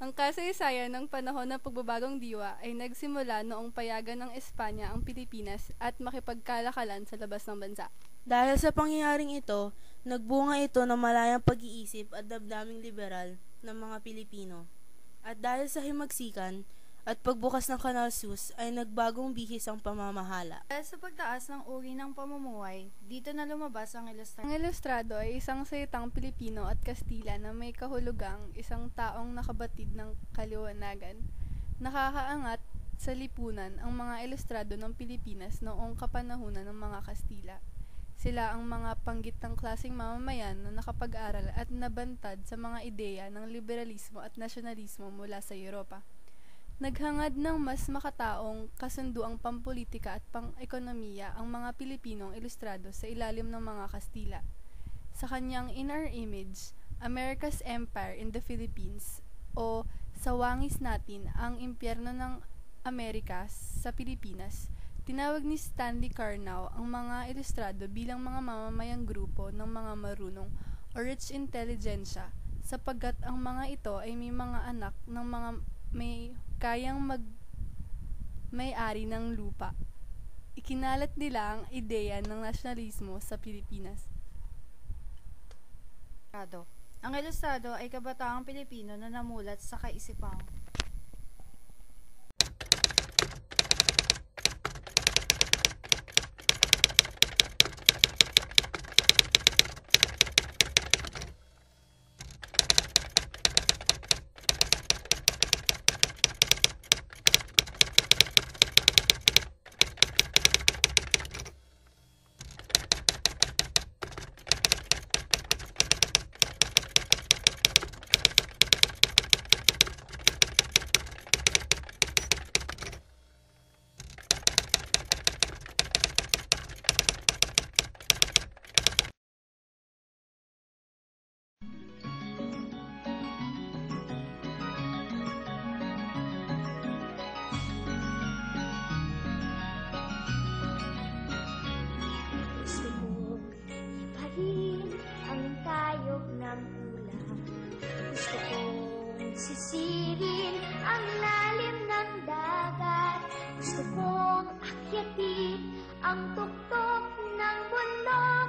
Ang kasaysayan ng panahon ng pagbabagong diwa ay nagsimula noong payagan ng Espanya ang Pilipinas at makipagkalakalan sa labas ng bansa. Dahil sa pangyayaring ito, nagbunga ito ng malayang pag-iisip at damdaming liberal ng mga Pilipino. At dahil sa himagsikan at pagbukas ng Canal Suez ay nagbagong bihis ang pamamahala. Dahil sa pagtaas ng uri ng pamumuhay, dito na lumabas ang ilustrado. Ang ilustrado ay isang salitang Pilipino at Kastila na may kahulugang isang taong nakabatid ng kaliwanagan. Nakakaangat sa lipunan ang mga ilustrado ng Pilipinas noong kapanahunan ng mga Kastila. Sila ang mga panggitang klaseng mamamayan na nakapag-aral at nabantad sa mga ideya ng liberalismo at nasyonalismo mula sa Europa. Naghangad ng mas makataong kasunduang pampolitika at pang-ekonomiya ang mga Pilipinong ilustrado sa ilalim ng mga Kastila. Sa kanyang Inner Image, America's Empire in the Philippines o Sa Wangis Natin ang Impyerno ng Amerika sa Pilipinas, tinawag ni Stanley Carnao ang mga ilustrado bilang mga mamamayang grupo ng mga marunong o rich intelligentsia sapagkat ang mga ito ay may mga anak ng mga may kayang may-ari ng lupa. Ikinalat nila ang ideya ng nasyonalismo sa Pilipinas. Ang ilustrado ay kabataang Pilipino na namulat sa kaisipang Gusto kong sisirin ang lalim ng dagat. Gusto kong akyatin ang tuktok ng bundok.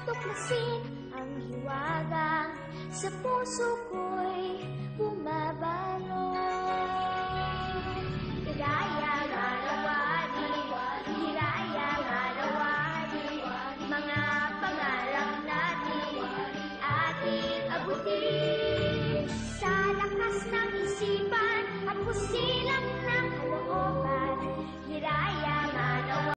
Tuklasin ang hiwagang sa puso ko'y bumaba.